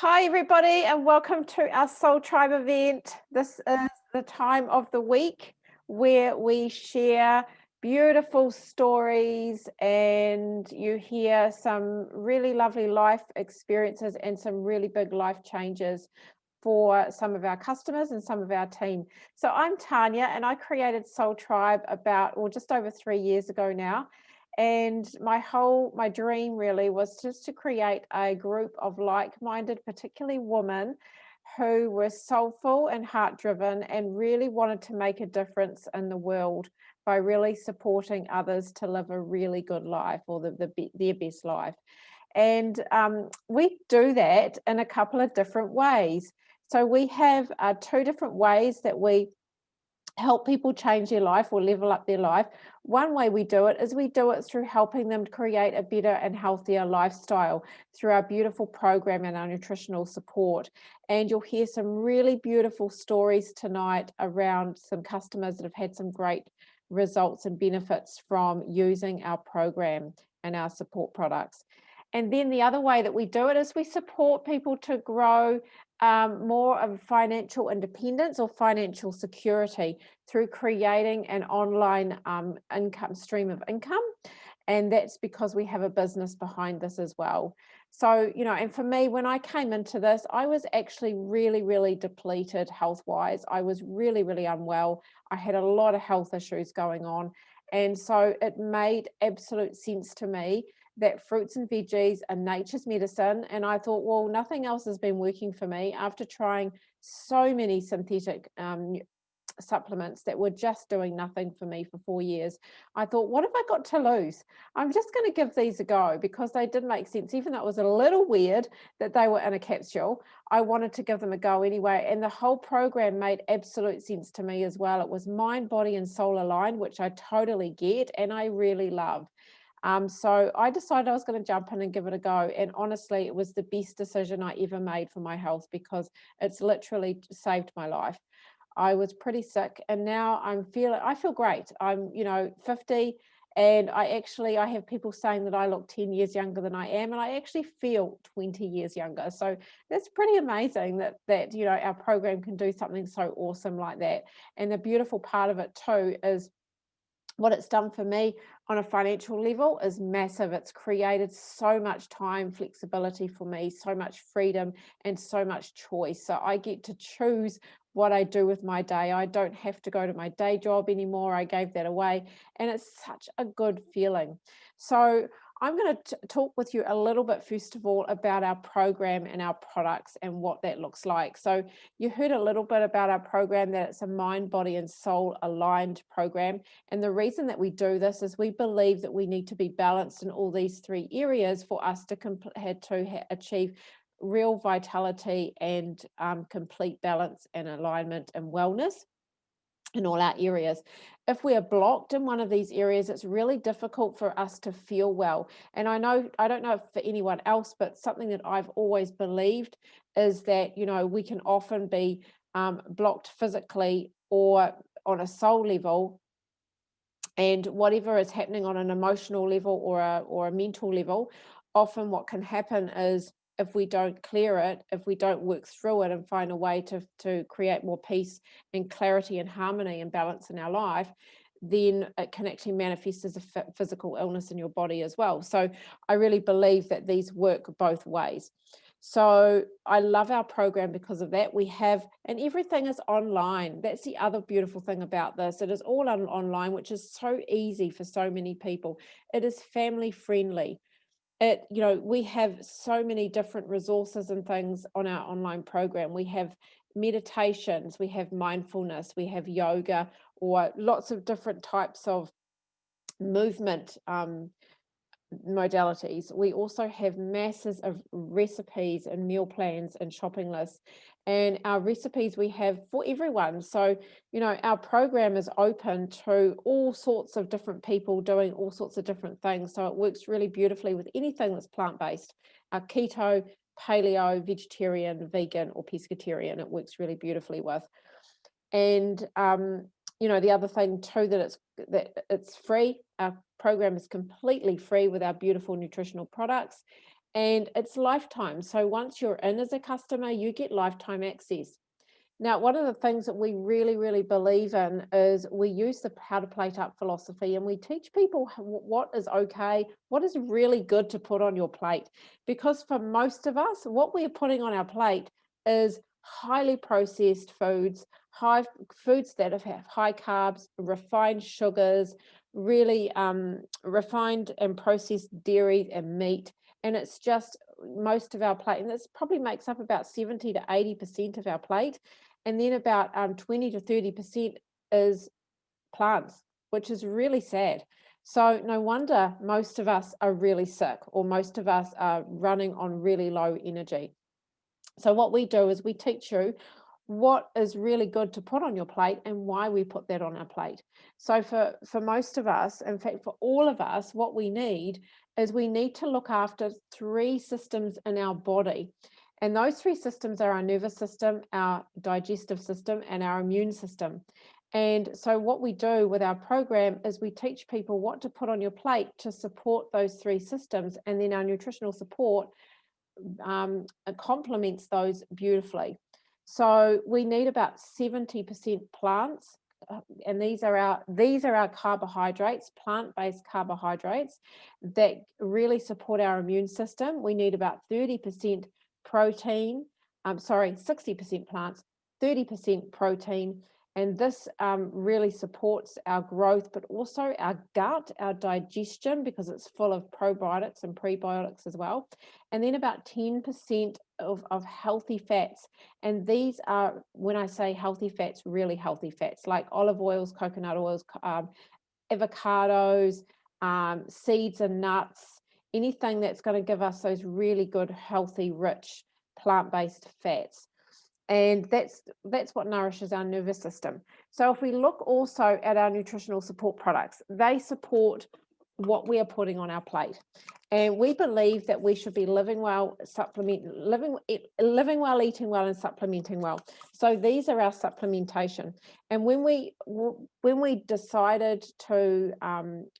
Hi, everybody, and welcome to our Soul Tribe event. This is the time of the week where we share beautiful stories and you hear some really lovely life experiences and some really big life changes for some of our customers and some of our team. So I'm Tanya, and I created Soul Tribe just over 3 years ago now. And my dream really was just to create a group of like-minded, particularly women, who were soulful and heart-driven and really wanted to make a difference in the world by really supporting others to live a really good life, or their best life. And we do that in a couple of different ways. So we have two different ways that we help people change their life or level up their life. One way we do it is we do it through helping them to create a better and healthier lifestyle through our beautiful program and our nutritional support. And you'll hear some really beautiful stories tonight around some customers that have had some great results and benefits from using our program and our support products. And then the other way that we do it is we support people to grow more of financial independence or financial security through creating an online stream of income. And that's because we have a business behind this as well. So, and for me, when I came into this, I was actually really, really depleted health-wise. I was really, really unwell. I had a lot of health issues going on. And so it made absolute sense to me that fruits and veggies are nature's medicine. And I thought, well, nothing else has been working for me after trying so many synthetic supplements that were just doing nothing for me for 4 years. I thought, what have I got to lose? I'm just going to give these a go, because they did make sense. Even though it was a little weird that they were in a capsule, I wanted to give them a go anyway. And the whole program made absolute sense to me as well. It was mind, body, and soul aligned, which I totally get and I really love. So I decided I was going to jump in and give it a go. And honestly, it was the best decision I ever made for my health, because it's literally saved my life. I was pretty sick, and now I feel great. I'm, 50, and I have people saying that I look 10 years younger than I am, and I actually feel 20 years younger. So that's pretty amazing that our program can do something so awesome like that. And the beautiful part of it too is what it's done for me on a financial level is massive. It's created so much time flexibility for me, so much freedom, and so much choice. So I get to choose what I do with my day. I don't have to go to my day job anymore. I gave that away, and it's such a good feeling. So I'm going to talk with you a little bit, first of all, about our program and our products and what that looks like. So you heard a little bit about our program, that it's a mind, body, and soul aligned program. And the reason that we do this is we believe that we need to be balanced in all these three areas for us to achieve real vitality and complete balance and alignment and wellness in all our areas. If we are blocked in one of these areas, it's really difficult for us to feel well. And I don't know for anyone else, but something that I've always believed is that, we can often be blocked physically or on a soul level, and whatever is happening on an emotional level or a mental level, often what can happen is, if we don't clear it, if we don't work through it and find a way to create more peace and clarity and harmony and balance in our life, then it can actually manifest as a physical illness in your body as well. So I really believe that these work both ways. So I love our program because of that. And everything is online. That's the other beautiful thing about this. It is all online, which is so easy for so many people. It is family friendly. We have so many different resources and things on our online program. We have meditations, we have mindfulness, we have yoga, or lots of different types of movement modalities. We also have masses of recipes and meal plans and shopping lists, and our recipes we have for everyone. So, our program is open to all sorts of different people doing all sorts of different things. So it works really beautifully with anything that's plant-based, keto, paleo, vegetarian, vegan, or pescatarian. It works really beautifully with. And the other thing too, that it's free. Our program is completely free with our beautiful nutritional products. and it's lifetime. So once you're in as a customer, you get lifetime access. Now, one of the things that we really, really believe in is we use the how to plate up philosophy, and we teach people what is okay, what is really good to put on your plate. Because for most of us, what we're putting on our plate is highly processed foods, foods that have high carbs, refined sugars, really refined and processed dairy and meat. And it's just most of our plate, and this probably makes up about 70 to 80% of our plate. And then about 20 to 30% is plants, which is really sad. So no wonder most of us are really sick, or most of us are running on really low energy. So what we do is we teach you what is really good to put on your plate and why we put that on our plate. So for most of us, in fact, for all of us, what we need is we need to look after 3 systems in our body. And those 3 systems are our nervous system, our digestive system, and our immune system. And so what we do with our program is we teach people what to put on your plate to support those 3 systems, and then our nutritional support complements those beautifully. So we need about 70% plants, and these are our carbohydrates, plant-based carbohydrates that really support our immune system. We need about 30% protein, 60% plants, 30% protein, and this really supports our growth, but also our gut, our digestion, because it's full of probiotics and prebiotics as well. And then about 10% of healthy fats. And these are, when I say healthy fats, really healthy fats, like olive oils, coconut oils, avocados, seeds and nuts, anything that's going to give us those really good, healthy, rich, plant-based fats. And that's what nourishes our nervous system. So if we look also at our nutritional support products, they support what we are putting on our plate. And we believe that we should be living well, living well, eating well, and supplementing well. So these are our supplementation. And when we decided to,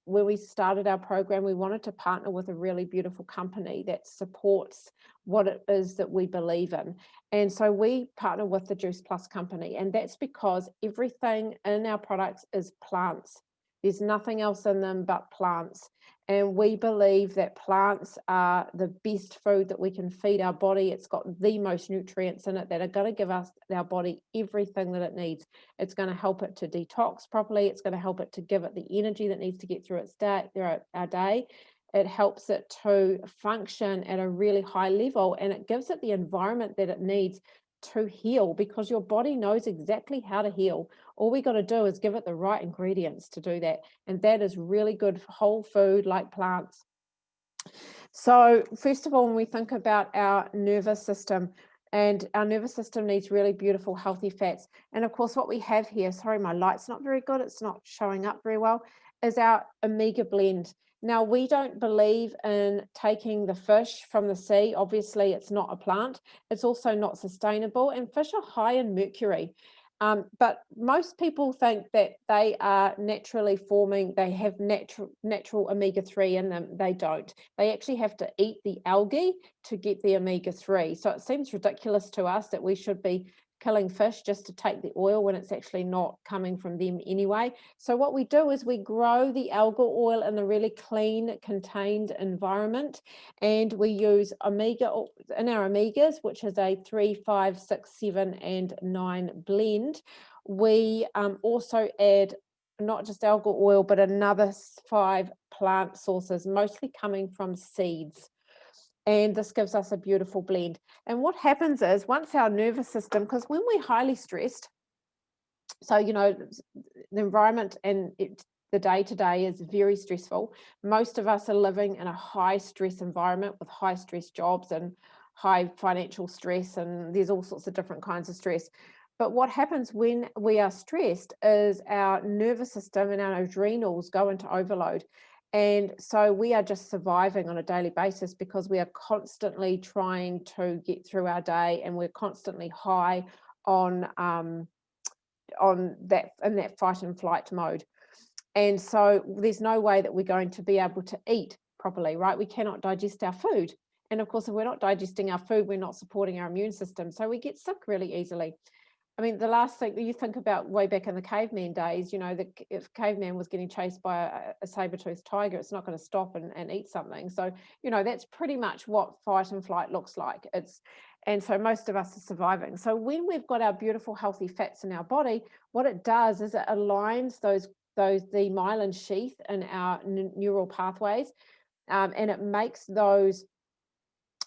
when we started our program, we wanted to partner with a really beautiful company that supports what it is that we believe in. And so we partner with the Juice Plus company, and that's because everything in our products is plants. There's nothing else in them but plants. And we believe that plants are the best food that we can feed our body. It's got the most nutrients in it that are going to give us, our body, everything that it needs. It's going to help it to detox properly. It's going to help it to give it the energy that needs to get through our day. It helps it to function at a really high level, and it gives it the environment that it needs to heal, because your body knows exactly how to heal. All we got to do is give it the right ingredients to do that. And that is really good whole food like plants. So first of all, when we think about our nervous system, and our nervous system needs really beautiful, healthy fats. And of course, what we have here, sorry, my light's not very good, it's not showing up very well, is our omega blend. Now, we don't believe in taking the fish from the sea. Obviously, it's not a plant. It's also not sustainable, and fish are high in mercury. But most people think that they are naturally forming, they have natural omega-3 in them. They don't. They actually have to eat the algae to get the omega-3. So it seems ridiculous to us that we should be killing fish just to take the oil when it's actually not coming from them anyway. So what we do is we grow the algal oil in a really clean, contained environment, and we use omega in our omegas, which is a 3, 5, 6, 7, and 9 blend. We also add not just algal oil, but another 5 plant sources, mostly coming from seeds. And this gives us a beautiful blend. And what happens is, once our nervous system, because when we're highly stressed, so, you know, the environment and the day-to-day is very stressful. Most of us are living in a high stress environment with high stress jobs and high financial stress, and there's all sorts of different kinds of stress. But what happens when we are stressed is our nervous system and our adrenals go into overload. And so we are just surviving on a daily basis because we are constantly trying to get through our day, and we're constantly high on that, in that fight and flight mode. And so there's no way that we're going to be able to eat properly, right? We cannot digest our food. And of course, if we're not digesting our food, we're not supporting our immune system. So we get sick really easily. I mean, the last thing you think about way back in the caveman days, you know, if caveman was getting chased by a saber-toothed tiger, it's not going to stop and eat something. So, you know, that's pretty much what fight and flight looks like. And so most of us are surviving. So when we've got our beautiful, healthy fats in our body, what it does is it aligns the myelin sheath in our neural pathways, and it makes those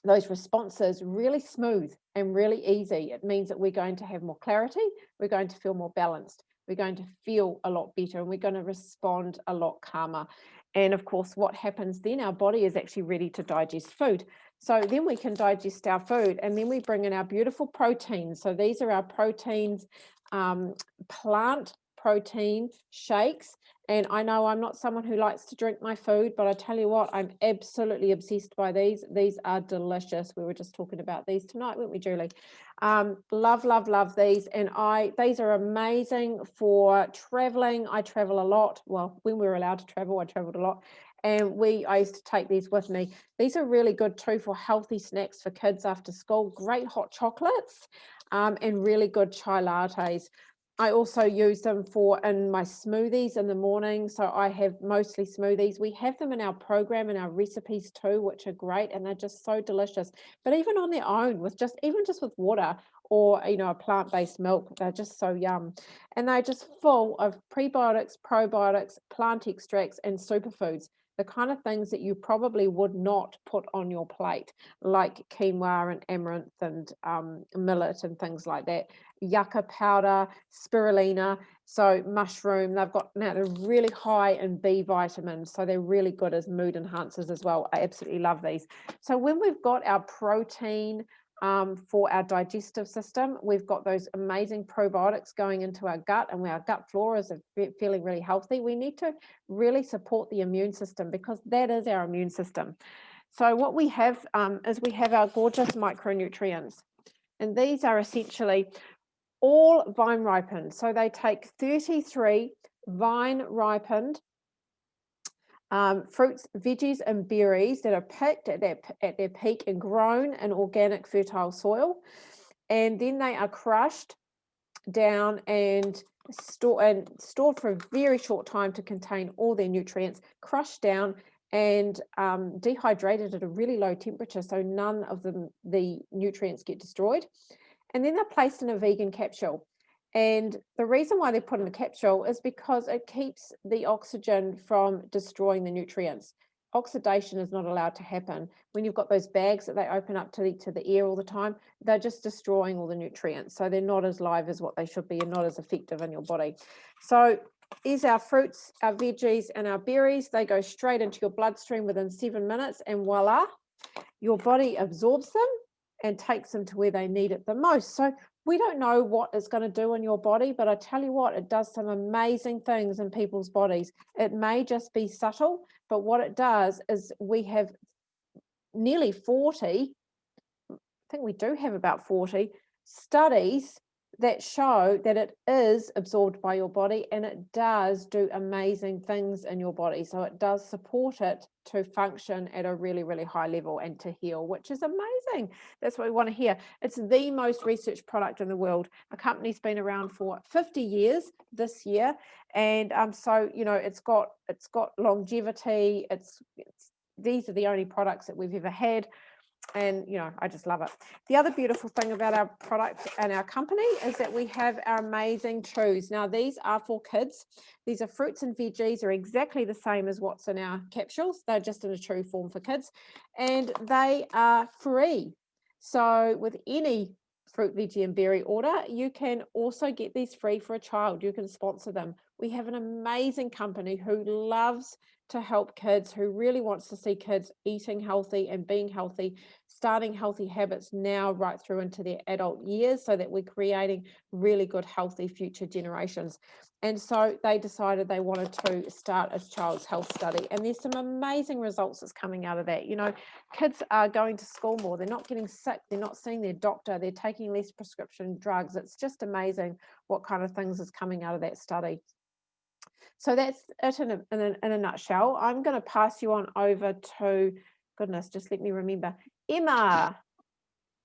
responses really smooth and really easy. It means that we're going to have more clarity, we're going to feel more balanced, we're going to feel a lot better, and we're going to respond a lot calmer. And of course, what happens then, our body is actually ready to digest food. So then we can digest our food, and then we bring in our beautiful proteins. So these are our proteins, plant protein shakes. And I know I'm not someone who likes to drink my food, but I tell you what, I'm absolutely obsessed by these. These are delicious. We were just talking about these tonight, weren't we, Julie? Love, love, love these. And these are amazing for traveling. I travel a lot. Well, when we were allowed to travel, I traveled a lot. And I used to take these with me. These are really good too for healthy snacks for kids after school. Great hot chocolates, and really good chai lattes. I also use them in my smoothies in the morning. So I have mostly smoothies. We have them in our program and our recipes too, which are great. And they're just so delicious. But even on their own, even just with water or, you know, a plant-based milk, they're just so yum. And they're just full of prebiotics, probiotics, plant extracts, and superfoods. The kind of things that you probably would not put on your plate, like quinoa and amaranth and millet and things like that. Yucca powder, spirulina, so mushroom. They're really high in B vitamins, so they're really good as mood enhancers as well. I absolutely love these. So when we've got our protein for our digestive system, we've got those amazing probiotics going into our gut, and our gut flora is feeling really healthy. We need to really support the immune system, because that is our immune system. So what we have is we have our gorgeous micronutrients, and these are essentially all vine ripened. So they take 33 vine ripened fruits, veggies, and berries that are picked at their peak and grown in organic fertile soil. And then they are crushed down and stored for a very short time to contain all their nutrients, crushed down and dehydrated at a really low temperature, so none of the nutrients get destroyed. And then they're placed in a vegan capsule. And the reason why they're put in a capsule is because it keeps the oxygen from destroying the nutrients. Oxidation is not allowed to happen. When you've got those bags that they open up to the air all the time, they're just destroying all the nutrients. So they're not as live as what they should be and not as effective in your body. So here's our fruits, our veggies, and our berries. They go straight into your bloodstream within 7 minutes, and voila, your body absorbs them and takes them to where they need it the most. So we don't know what it's going to do in your body, but I tell you what, it does some amazing things in people's bodies. It may just be subtle, but what it does is we have nearly 40, I think we do have about 40 studies that show that it is absorbed by your body, and it does do amazing things in your body. So it does support it to function at a really, really high level and to heal, which is amazing. That's what we want to hear. It's the most researched product in the world. A company's been around for 50 years this year. And so, you know, it's got longevity. These are the only products that we've ever had. And, you know, I just love it. The other beautiful thing about our product and our company is that we have our amazing chews. Now, these are for kids. These are fruits and veggies. They're exactly the same as what's in our capsules. They're just in a chew form for kids. And they are free. So with any fruit, veggie, and berry order, you can also get these free for a child. You can sponsor them. We have an amazing company who loves to help kids, who really wants to see kids eating healthy and being healthy, starting healthy habits now right through into their adult years, so that we're creating really good, healthy future generations. And so they decided they wanted to start a child's health study. And there's some amazing results that's coming out of that. You know, kids are going to school more. They're not getting sick. They're not seeing their doctor. They're taking less prescription drugs. It's just amazing what kind of things is coming out of that study. So that's it in a nutshell. I'm going to pass you on over to, goodness, just let me remember, Emma.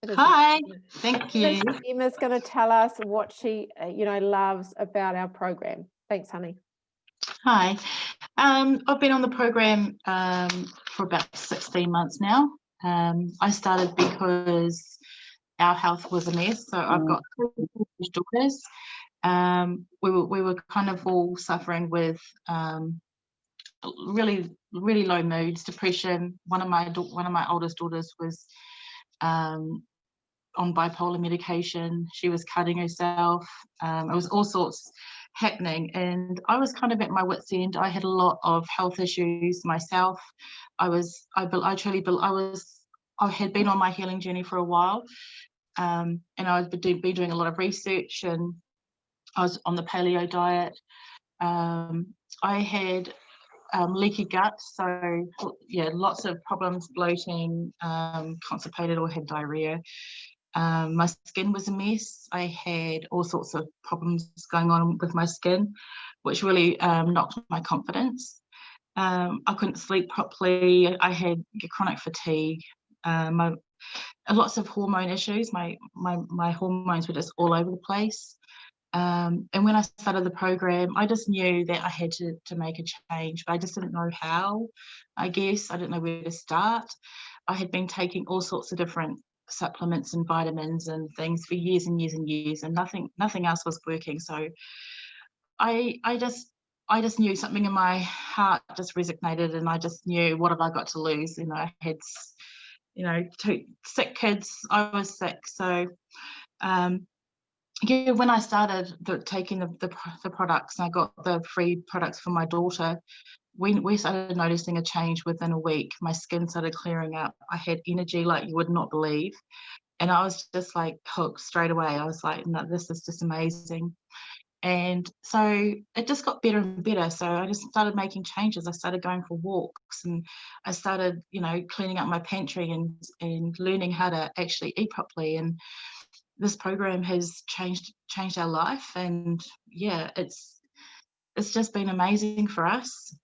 Hi, thank you. Emma's going to tell us what she, loves about our program. Thanks, honey. Hi, I've been on the program for about 16 months now. I started because our health was a mess. So I've got 3 teenage daughters. We were kind of all suffering with really low moods, depression. One of my oldest daughters was on bipolar medication. She was cutting herself. It was all sorts happening, and I was kind of at my wit's end. I had a lot of health issues myself. I had been on my healing journey for a while, and I'd been doing a lot of research, and I was on the paleo diet. I had leaky gut, so yeah, lots of problems, bloating, constipated, or had diarrhea. My skin was a mess. I had all sorts of problems going on with my skin, which really knocked my confidence. I couldn't sleep properly. I had chronic fatigue. Lots of hormone issues. My hormones were just all over the place. And when I started the program, I just knew that I had to make a change, but I just didn't know how. I guess I didn't know where to start. I had been taking all sorts of different supplements and vitamins and things for years and years and years, and nothing else was working. So I just knew something in my heart just resonated, and I just knew, what have I got to lose? I had 2 sick kids. I was sick, so yeah, when I started taking the products, and I got the free products for my daughter, we started noticing a change within a week. My skin started clearing up. I had energy like you would not believe. And I was just like hooked straight away. I was like, no, this is just amazing. And so it just got better and better. So I just started making changes. I started going for walks, and I started, cleaning up my pantry and learning how to actually eat properly. And this program has changed our life. And yeah, it's just been amazing for us.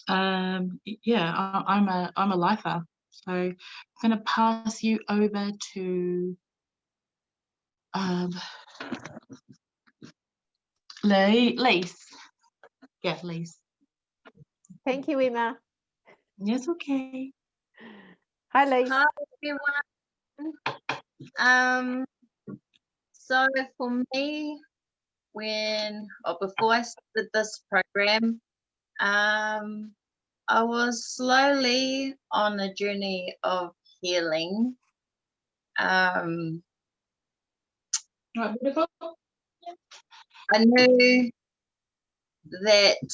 Yeah, I'm a lifer. So I'm going to pass you over to Lise. Yeah, Lise. Thank you, Emma. Yes, okay. Hi, Lise. Hi, everyone. So for me, before I started this program, I was slowly on a journey of healing. Beautiful. I knew that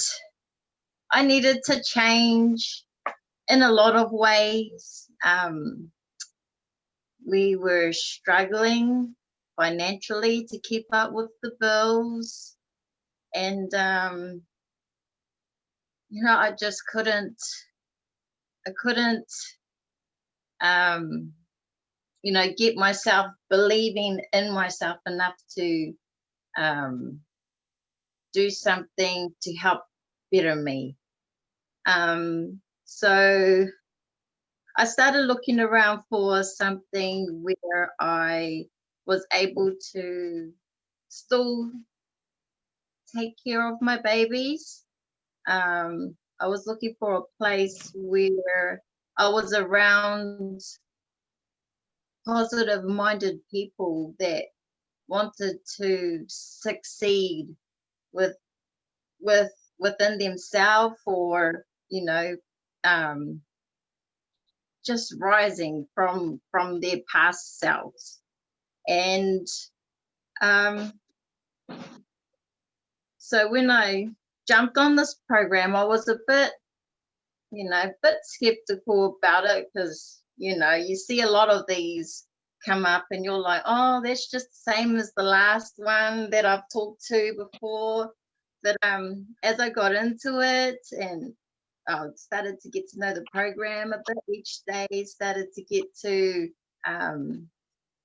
I needed to change in a lot of ways. We were struggling financially to keep up with the bills, and I just couldn't get myself believing in myself enough to do something to help better me. So I started looking around for something where I was able to still take care of my babies. I was looking for a place where I was around positive-minded people that wanted to succeed within themselves, or just rising from their past selves. And so when I jumped on this program, I was a bit skeptical about it, because you see a lot of these come up and you're like, oh, that's just the same as the last one that I've talked to before. But as I got into it and started to get to know the program a bit each day, started to get to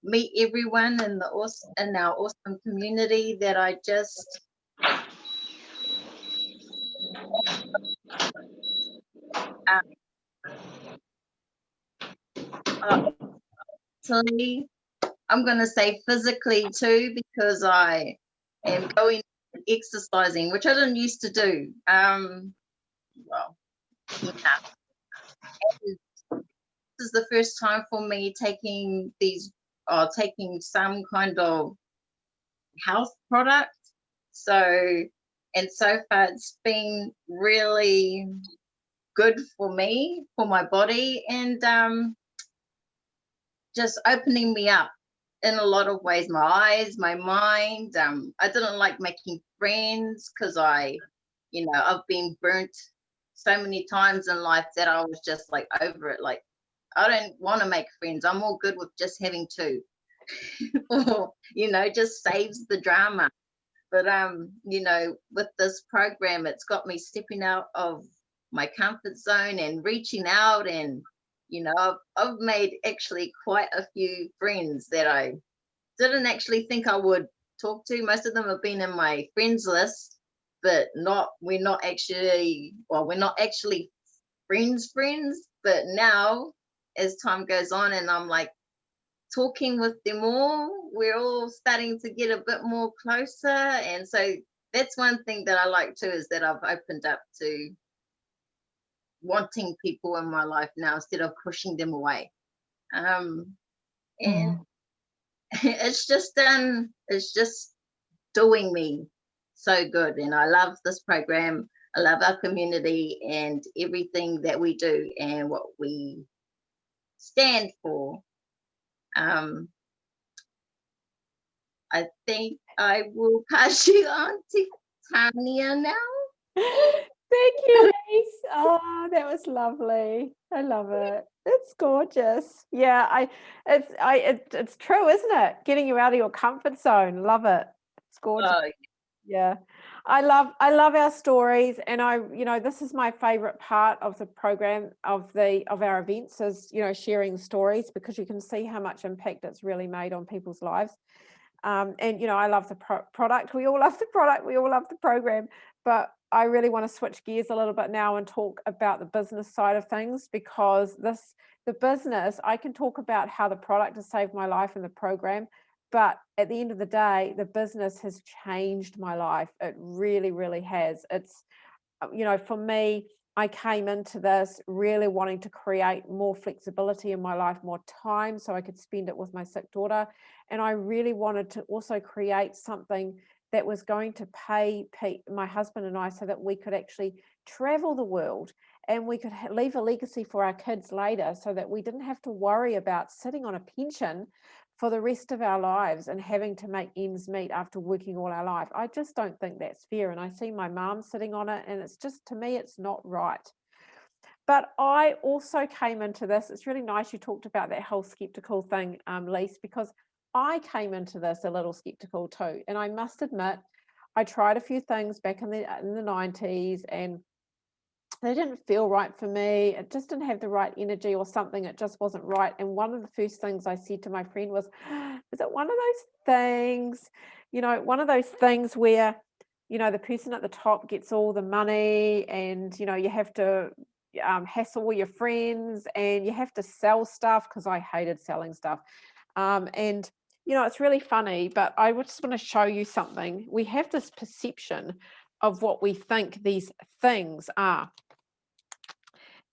meet everyone in our awesome community, that I just mentally, I'm going to say physically too, because I am going exercising, which I didn't used to do. Well, yeah. And this is the first time for me taking some kind of health product. So, and so far it's been really good for me, for my body, and just opening me up in a lot of ways, my eyes, my mind. I didn't like making friends because I've been burnt so many times in life that I was just like over it. Like, I don't want to make friends. I'm all good with just having two, or, just saves the drama. But, with this program, it's got me stepping out of my comfort zone and reaching out, and I've made actually quite a few friends that I didn't actually think I would talk to. Most of them have been in my friends list, but we're not actually friends. But now, as time goes on and I'm like talking with them all, we're all starting to get a bit more closer. And so that's one thing that I like too, is that I've opened up to wanting people in my life now instead of pushing them away. And it's just doing me so good, and I love this program. I love our community and everything that we do and what we stand for. I think I will pass you on to Tanya now. Thank you, Lise. Oh, that was lovely. I love it. It's gorgeous. Yeah, it's true, isn't it? Getting you out of your comfort zone. Love it. It's gorgeous. Oh, Yeah. I love our stories, and this is my favorite part of the program, of our events, is sharing stories, because you can see how much impact it's really made on people's lives. And I love the product. We all love the product. We all love the program. But I really want to switch gears a little bit now and talk about the business side of things, because the business, I can talk about how the product has saved my life in the program, but at the end of the day, the business has changed my life. It really, really has. It's, for me, I came into this really wanting to create more flexibility in my life, more time, so I could spend it with my sick daughter. And I really wanted to also create something that was going to pay my husband and I, so that we could actually travel the world, and we could leave a legacy for our kids later, so that we didn't have to worry about sitting on a pension for the rest of our lives and having to make ends meet after working all our life. I just don't think that's fair. And I see my mom sitting on it, and it's just, to me, it's not right. But I also came into this, it's really nice you talked about that whole skeptical thing, Lise, because I came into this a little skeptical too. And I must admit, I tried a few things back in the 90s, and they didn't feel right for me. It just didn't have the right energy, or something. It just wasn't right. And one of the first things I said to my friend was, is it one of those things, one of those things where, the person at the top gets all the money, and, you have to hassle all your friends, and you have to sell stuff, because I hated selling stuff. And, it's really funny, but I just want to show you something. We have this perception of what we think these things are.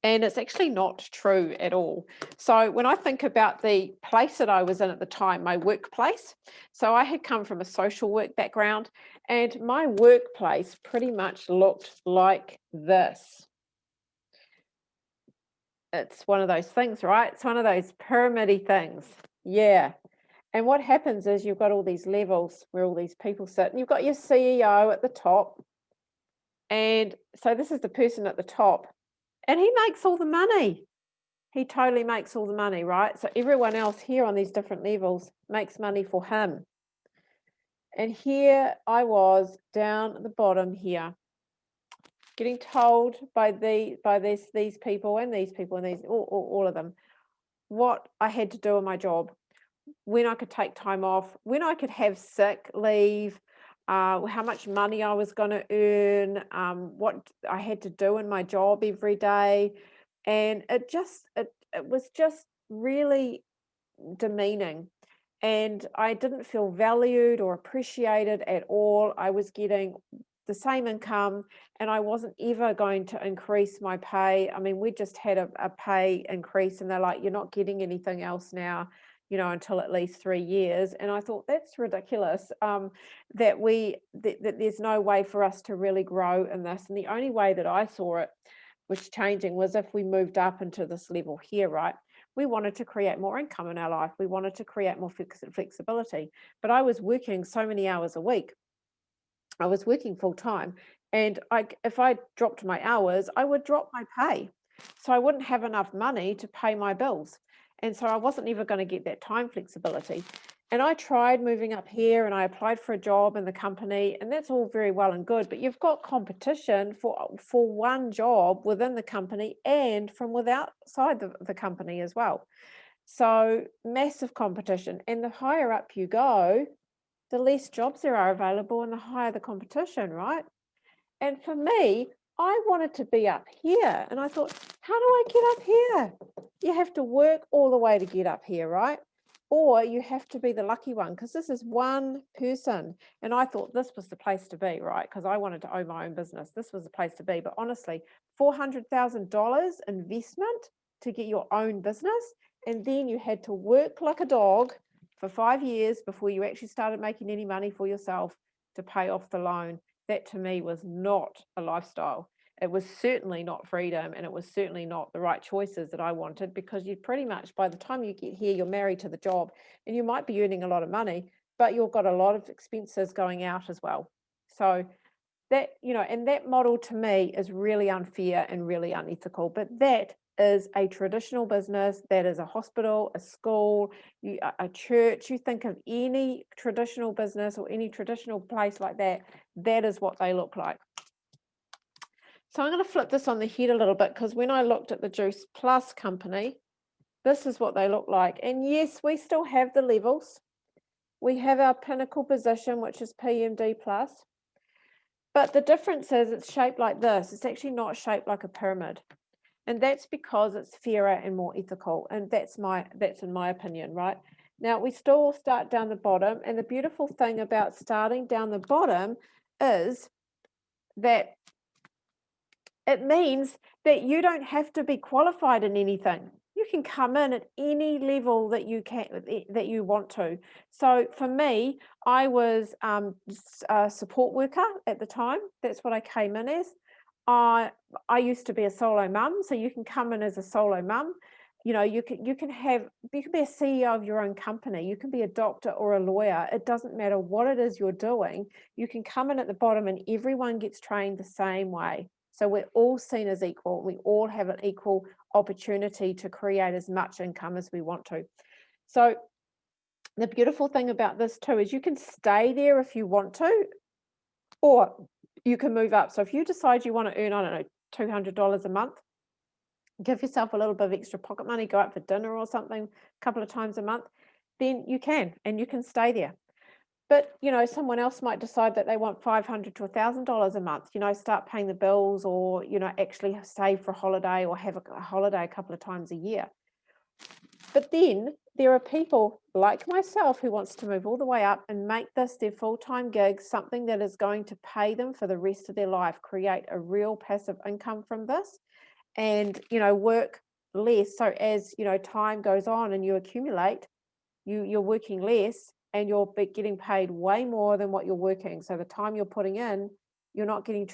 And it's actually not true at all. So when I think about the place that I was in at the time, my workplace, so I had come from a social work background, and my workplace pretty much looked like this. It's one of those things, right? It's one of those pyramid-y things. Yeah. And what happens is you've got all these levels where all these people sit, and you've got your CEO at the top. And so this is the person at the top, and he makes all the money. He totally makes all the money, right? So everyone else here on these different levels makes money for him. And here I was down at the bottom here, getting told by these people and these people and these all of them what I had to do in my job, when I could take time off, when I could have sick leave, how much money I was going to earn, what I had to do in my job every day. And it was just really demeaning. And I didn't feel valued or appreciated at all. I was getting the same income and I wasn't ever going to increase my pay. I mean, we just had a pay increase and they're like, you're not getting anything else now, until at least 3 years. And I thought that's ridiculous, that there's no way for us to really grow in this. And the only way that I saw it was changing was if we moved up into this level here, right? We wanted to create more income in our life. We wanted to create more flexibility. But I was working so many hours a week. I was working full time. And if I dropped my hours, I would drop my pay. So I wouldn't have enough money to pay my bills. And so I wasn't ever going to get that time flexibility. And I tried moving up here and I applied for a job in the company, and that's all very well and good, but you've got competition for one job within the company and from outside the company as well. So massive competition. And the higher up you go, the less jobs there are available and the higher the competition, right? And for me, I wanted to be up here. And I thought, how do I get up here? You have to work all the way to get up here, right? Or you have to be the lucky one, because this is one person. And I thought this was the place to be, right? Because I wanted to own my own business. This was the place to be. But honestly, $400,000 investment to get your own business. And then you had to work like a dog for 5 years before you actually started making any money for yourself to pay off the loan. That to me was not a lifestyle. It was certainly not freedom, and it was certainly not the right choices that I wanted, because you pretty much, by the time you get here, you're married to the job and you might be earning a lot of money, but you've got a lot of expenses going out as well. So that, and that model to me is really unfair and really unethical, but that is a traditional business. That is a hospital, a school, a church. You think of any traditional business or any traditional place like that, that is what they look like. So I'm going to flip this on the head a little bit, because when I looked at the Juice Plus company, this is what they look like. And yes, we still have the levels. We have our pinnacle position, which is PMD Plus. But the difference is it's shaped like this. It's actually not shaped like a pyramid. And that's because it's fairer and more ethical. And that's in my opinion, right? Now, we still start down the bottom. And the beautiful thing about starting down the bottom is that it means that you don't have to be qualified in anything. You can come in at any level that you want to. So for me, I was a support worker at the time. That's what I came in as. I used to be a solo mum, so you can come in as a solo mum. You can be a CEO of your own company. You can be a doctor or a lawyer. It doesn't matter what it is you're doing. You can come in at the bottom and everyone gets trained the same way. So we're all seen as equal. We all have an equal opportunity to create as much income as we want to. So the beautiful thing about this too is you can stay there if you want to, or you can move up. So if you decide you want to earn, I don't know, $200 a month, give yourself a little bit of extra pocket money, go out for dinner or something a couple of times a month, then you can, and you can stay there. But, someone else might decide that they want $500 to $1,000 a month, start paying the bills, or, actually save for a holiday or have a holiday a couple of times a year. But then there are people like myself who wants to move all the way up and make this their full-time gig, something that is going to pay them for the rest of their life, create a real passive income from this, and, work less. So as, time goes on and you accumulate, you're working less, and you're getting paid way more than what you're working. So the time you're putting in, you're not getting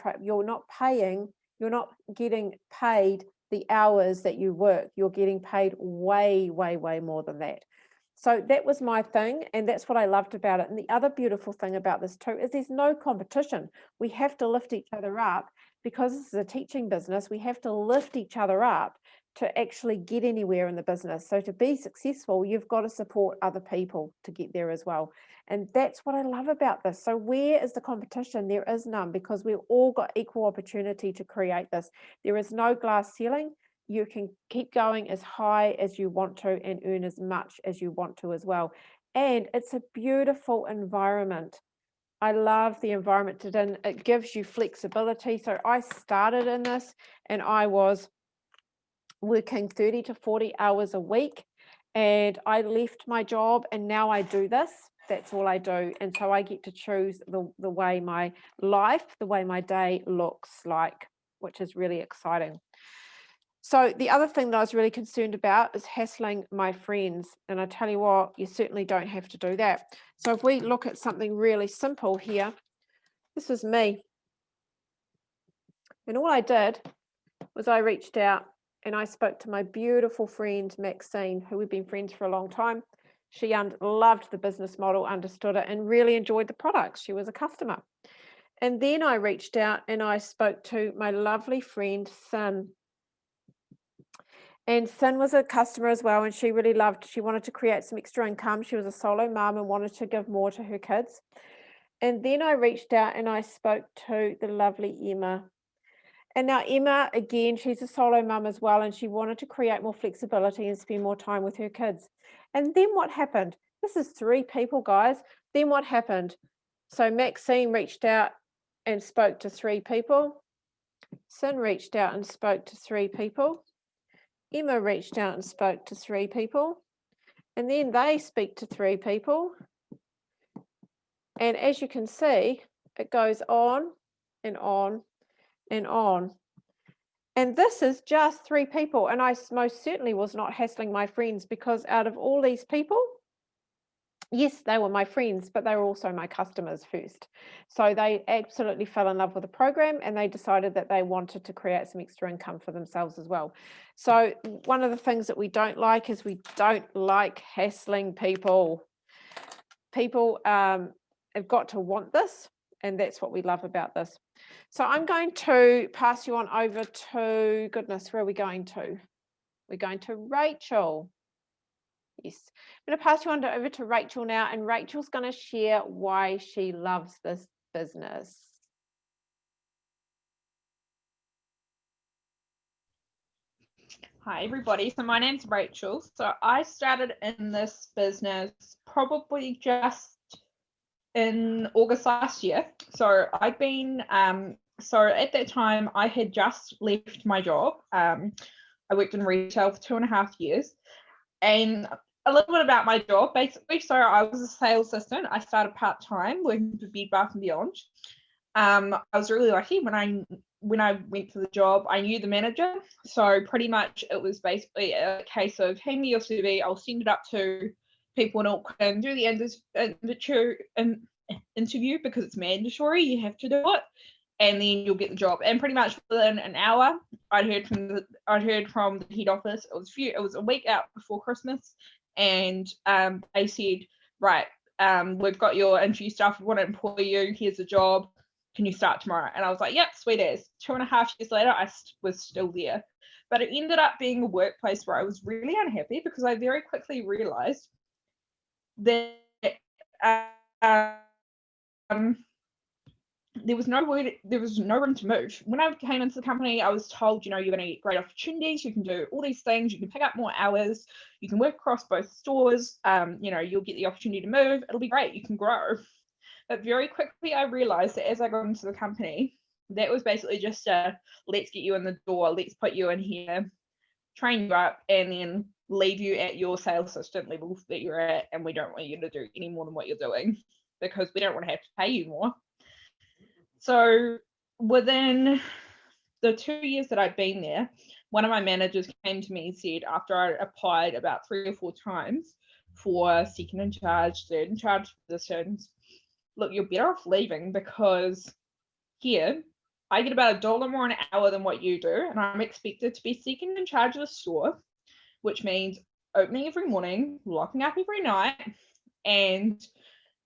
paid the hours that you work. You're getting paid way, way, way more than that. So that was my thing, and that's what I loved about it. And the other beautiful thing about this too is there's no competition. We have to lift each other up, because this is a teaching business. We have to lift each other up to actually get anywhere in the business. So to be successful, you've got to support other people to get there as well. And that's what I love about this. So where is the competition? There is none, because we've all got equal opportunity to create this. There is no glass ceiling. You can keep going as high as you want to and earn as much as you want to as well. And it's a beautiful environment. I love the environment it's in. It gives you flexibility. So I started in this and I was working 30 to 40 hours a week. and I left my job and now I do this. That's all I do. And so I get to choose the way my life, the way my day looks like, which is really exciting. So the other thing that I was really concerned about is hassling my friends. And I tell you what, you certainly don't have to do that. So if we look at something really simple here, this is me. And all I did was I reached out and I spoke to my beautiful friend, Maxine, who we've been friends for a long time. She loved the business model, understood it, and really enjoyed the products. She was a customer. And then I reached out and I spoke to my lovely friend, Sin. And Sin was a customer as well, and she wanted to create some extra income. She was a solo mom and wanted to give more to her kids. And then I reached out and I spoke to the lovely Emma. And now Emma, again, she's a solo mum as well, and she wanted to create more flexibility and spend more time with her kids. And then what happened? This is 3 people, guys. Then what happened? So Maxine reached out and spoke to 3 people. Sin reached out and spoke to 3 people. Emma reached out and spoke to 3 people. And then they speak to 3 people. And as you can see, it goes on and on and on. And this is just 3 people. And I most certainly was not hassling my friends, because out of all these people, yes, they were my friends, but they were also my customers first. So they absolutely fell in love with the program and they decided that they wanted to create some extra income for themselves as well. So one of the things that we don't like is we don't like hassling people. People have got to want this, and that's what we love about this. So I'm going to pass you on over to, goodness, where are we going to? We're going to Rachel. Yes, I'm going to pass you on over to Rachel now, and Rachel's going to share why she loves this business. Hi everybody, so my name's Rachel. So I started in this business probably just in August last year. So I've been, so at that time I had just left my job. I worked in retail for 2.5 years. And a little bit about my job, basically, so I was a sales assistant. I started part-time working for Bed Bath & Beyond. I was really lucky when I went for the job, I knew the manager. So pretty much it was basically a case of, hand me your CV, I'll send it up to people in Auckland, do the interview because it's mandatory, you have to do it, and then you'll get the job. And pretty much within an hour, I'd heard from the head office. It was a week out before Christmas, and they said, right, we've got your interview stuff, we want to employ you, here's the job, can you start tomorrow? And I was like, yep, sweet as. 2.5 years later, I was still there. But it ended up being a workplace where I was really unhappy, because I very quickly realized that there was no room to move. When I came into the company, I was told, you're going to get great opportunities, you can do all these things, you can pick up more hours, you can work across both stores, you'll get the opportunity to move, it'll be great, you can grow. But very quickly I realized that as I got into the company, that was basically just a, let's get you in the door, let's put you in here, train you up, and then leave you at your sales assistant level that you're at, and we don't want you to do any more than what you're doing, because we don't want to have to pay you more. So within the 2 years that I'd been there, one of my managers came to me and said, after I applied about 3 or 4 times for second in charge, third in charge positions, look, you're better off leaving, because here I get about $1 more an hour than what you do, and I'm expected to be second in charge of the store, which means opening every morning, locking up every night, and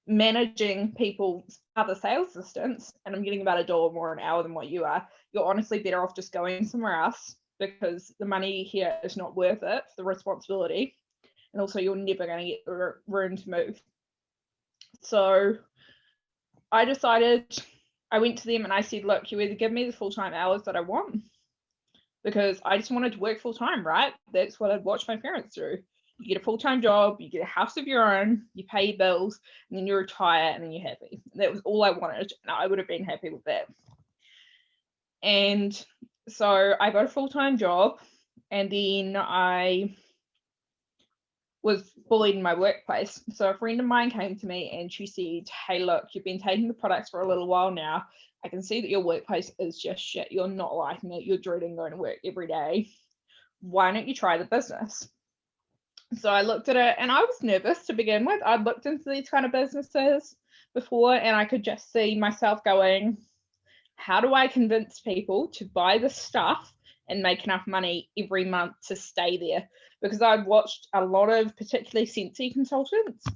managing people's other sales assistants, and I'm getting about $1 more an hour than what you are. You're honestly better off just going somewhere else, because the money here is not worth it, the responsibility, and also you're never going to get the room to move. So I decided, I went to them and I said, look, you either give me the full-time hours that I want, because I just wanted to work full-time, right? That's what I'd watched my parents do. You get a full-time job, you get a house of your own, you pay your bills, and then you retire, and then you're happy. That was all I wanted, and I would have been happy with that. And so I got a full-time job, and then I was bullied in my workplace. So a friend of mine came to me and she said, hey, look, you've been taking the products for a little while now. I can see that your workplace is just shit. You're not liking it. You're dreading going to work every day. Why don't you try the business? So I looked at it and I was nervous to begin with. I'd looked into these kind of businesses before and I could just see myself going, how do I convince people to buy the stuff and make enough money every month to stay there? Because I'd watched a lot of particularly Scentsy consultants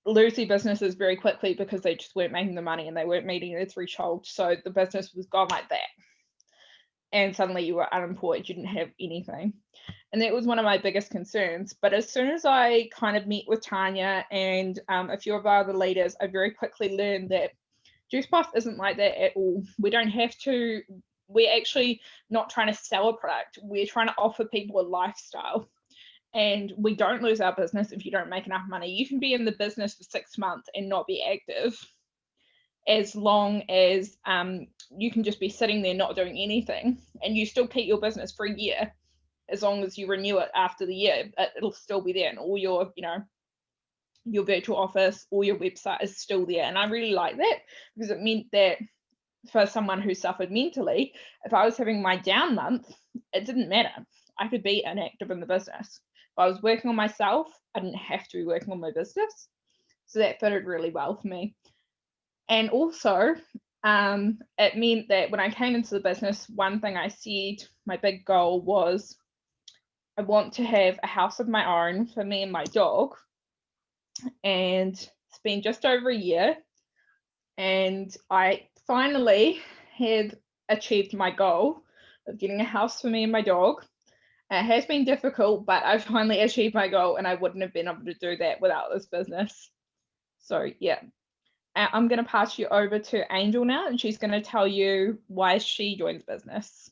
lose their businesses very quickly because they just weren't making the money and they weren't meeting their threshold. So the business was gone like that. And suddenly you were unemployed, you didn't have anything. And that was one of my biggest concerns. But as soon as I kind of met with Tanya and a few of our other leaders, I very quickly learned that Juice Plus isn't like that at all. We don't have to, we're actually not trying to sell a product. We're trying to offer people a lifestyle. And we don't lose our business if you don't make enough money. You can be in the business for 6 months and not be active, as long as you can just be sitting there not doing anything, and you still keep your business for a year. As long as you renew it after the year, it'll still be there, and all your, you know, your virtual office or your website is still there. And I really like that, because it meant that for someone who suffered mentally, if I was having my down month, it didn't matter. I could be inactive in the business. If I was working on myself, I didn't have to be working on my business. So that fitted really well for me. And also, it meant that when I came into the business, one thing I said, my big goal was, I want to have a house of my own for me and my dog. And it's been just over a year, and I finally had achieved my goal of getting a house for me and my dog. It has been difficult, but I finally achieved my goal, and I wouldn't have been able to do that without this business. So yeah, I'm going to pass you over to Angel now, and she's going to tell you why she joined the business.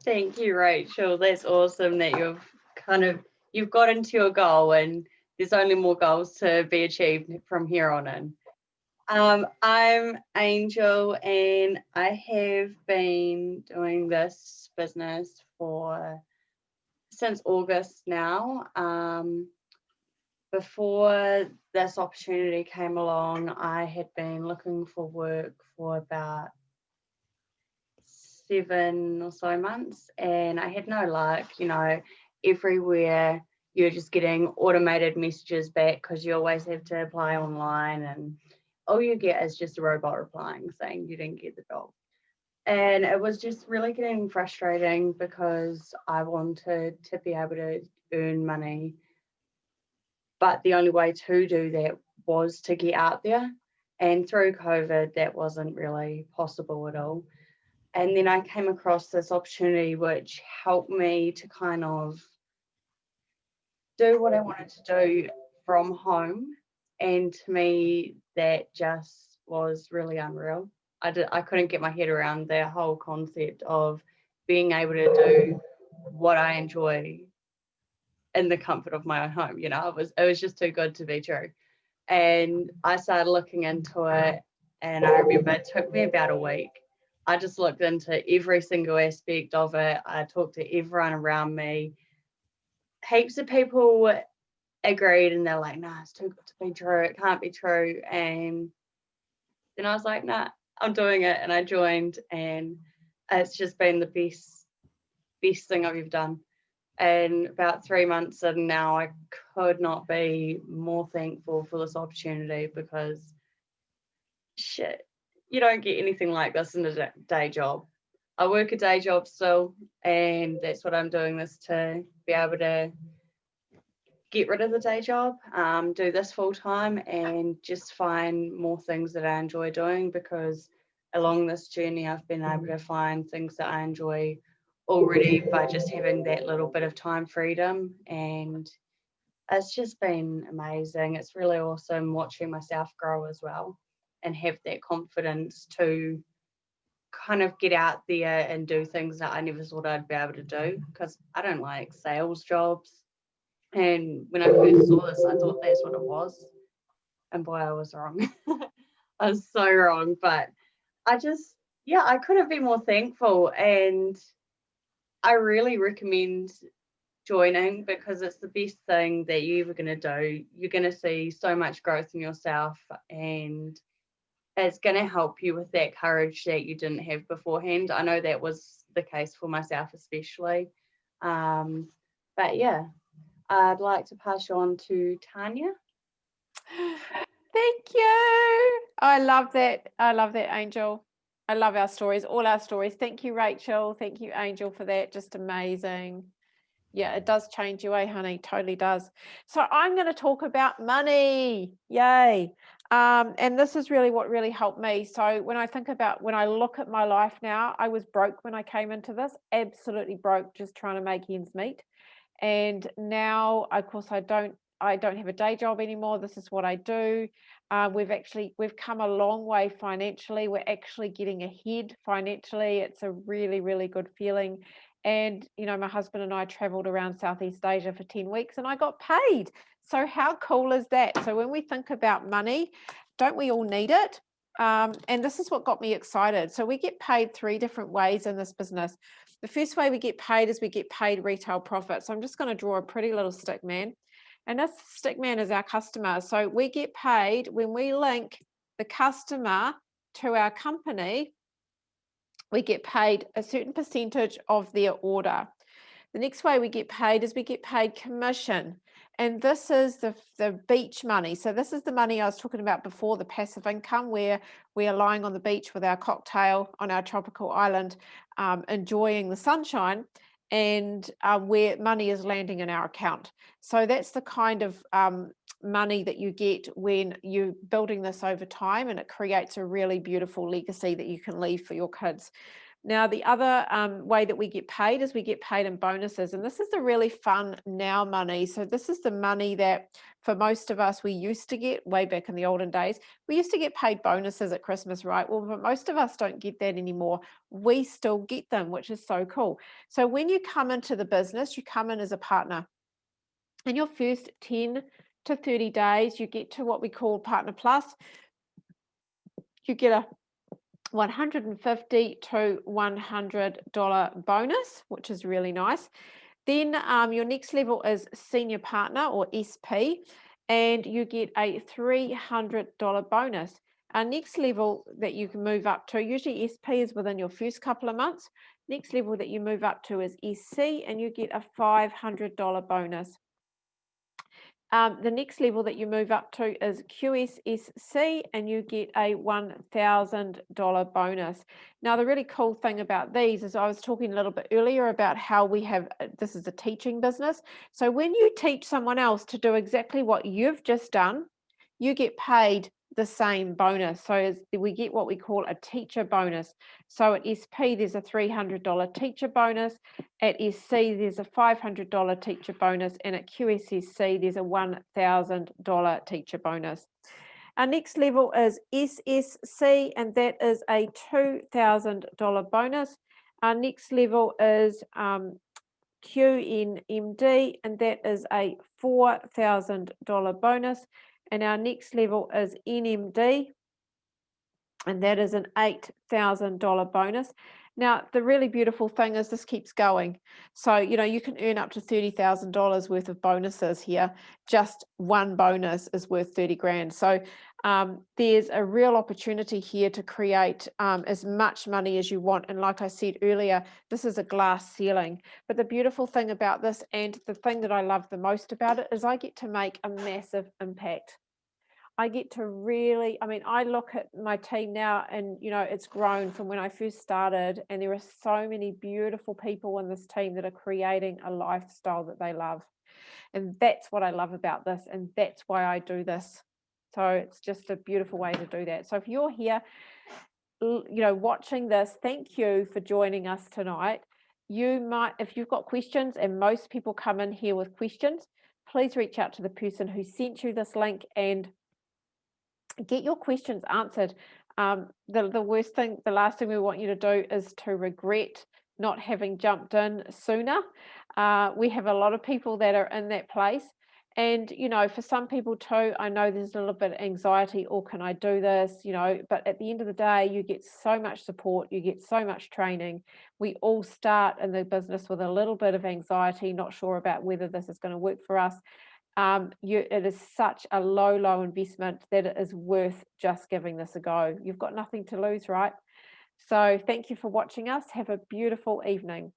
Thank you, Rachel. That's awesome that you've got into your goal, and there's only more goals to be achieved from here on in. I'm Angel, and I have been doing this business since August now. Before this opportunity came along, I had been looking for work for about 7 or so months, and I had no luck. You know, everywhere you're just getting automated messages back because you always have to apply online, and all you get is just a robot replying saying you didn't get the job. And it was just really getting frustrating because I wanted to be able to earn money, but the only way to do that was to get out there. And through COVID, that wasn't really possible at all. And then I came across this opportunity which helped me to kind of do what I wanted to do from home. And to me, that just was really unreal. I couldn't get my head around the whole concept of being able to do what I enjoy in the comfort of my own home. You know, it was just too good to be true. And I started looking into it, and I remember it took me about a week. I just looked into every single aspect of it. I talked to everyone around me. Heaps of people agreed, and they're like, nah, it's too good to be true. It can't be true. And then I was like, nah, I'm doing it. And I joined, and it's just been the best thing I've ever done. And about 3 months in now, I could not be more thankful for this opportunity, because shit, you don't get anything like this in a day job. I work a day job still, and that's what I'm doing this to be able to get rid of the day job, do this full time, and just find more things that I enjoy doing, because along this journey I've been able to find things that I enjoy already by just having that little bit of time freedom. And it's just been amazing. It's really awesome watching myself grow as well, and have that confidence to kind of get out there and do things that I never thought I'd be able to do, because I don't like sales jobs. And when I first saw this, I thought that's what it was. And boy, I was wrong. I was so wrong. But I couldn't be more thankful. And I really recommend joining because it's the best thing that you're ever going to do. You're going to see so much growth in yourself, and it's going to help you with that courage that you didn't have beforehand. I know that was the case for myself especially. But yeah, I'd like to pass you on to Tanya. Thank you. I love that. I love that, Angel. I love our stories, all our stories. Thank you, Rachel. Thank you, Angel, for that. Just amazing. Yeah, it does change you, honey? Totally does. So I'm going to talk about money. Yay. And this is really what really helped me. So when I look at my life now, I was broke when I came into this, absolutely broke, just trying to make ends meet. And now, of course, I don't have a day job anymore. This is what I do. We've come a long way financially. We're actually getting ahead financially. It's a really, really good feeling. And, my husband and I traveled around Southeast Asia for 10 weeks and I got paid. So how cool is that? So when we think about money, don't we all need it? And this is what got me excited. So we get paid 3 different ways in this business. The first way we get paid is we get paid retail profit. So I'm just going to draw a pretty little stick man. And this stick man is our customer. So we get paid when we link the customer to our company. We get paid a certain percentage of their order. The next way we get paid is we get paid commission. And this is the beach money. So this is the money I was talking about before, the passive income, where we are lying on the beach with our cocktail on our tropical island, enjoying the sunshine, and where money is landing in our account. So that's the kind of money that you get when you're building this over time, and it creates a really beautiful legacy that you can leave for your kids. Now, the other way that we get paid is we get paid in bonuses. And this is the really fun now money. So this is the money that for most of us, we used to get way back in the olden days. We used to get paid bonuses at Christmas, right? Well, but most of us don't get that anymore. We still get them, which is so cool. So when you come into the business, you come in as a partner. In your first 10 to 30 days, you get to what we call Partner Plus. You get a $150 to $100 bonus, which is really nice. Then your next level is Senior Partner or SP, and you get a $300 bonus. Our next level that you can move up to, usually SP is within your first couple of months. Next level that you move up to is SC, and you get a $500 bonus. The next level that you move up to is QSSC, and you get a $1,000 bonus. Now, the really cool thing about these is I was talking a little bit earlier about how we have, this is a teaching business. So when you teach someone else to do exactly what you've just done, you get paid the same bonus. So we get what we call a teacher bonus. So at SP, there's a $300 teacher bonus. At SC, there's a $500 teacher bonus. And at QSSC, there's a $1,000 teacher bonus. Our next level is SSC, and that is a $2,000 bonus. Our next level is QNMD, and that is a $4,000 bonus. And our next level is NMD, and that is an $8,000 bonus. Now, the really beautiful thing is this keeps going. So, you can earn up to $30,000 worth of bonuses here. Just one bonus is worth 30 grand. So there's a real opportunity here to create as much money as you want. And like I said earlier, this is a glass ceiling. But the beautiful thing about this, and the thing that I love the most about it, is I get to make a massive impact. I get to really, I look at my team now and, it's grown from when I first started, and there are so many beautiful people in this team that are creating a lifestyle that they love. And that's what I love about this. And that's why I do this. So it's just a beautiful way to do that. So if you're here, watching this, thank you for joining us tonight. You might, if you've got questions, and most people come in here with questions, please reach out to the person who sent you this link and get your questions answered. The last thing we want you to do is to regret not having jumped in sooner. We have a lot of people that are in that place, And, you know, for some people too, I know there's a little bit of anxiety, or can I do this, you know, but at the end of the day, you get so much support, you get so much training. We all start in the business with a little bit of anxiety, not sure about whether this is going to work for us. It is such a low investment that it is worth just giving this a go. You've got nothing to lose, right? So thank you for watching us. Have a beautiful evening.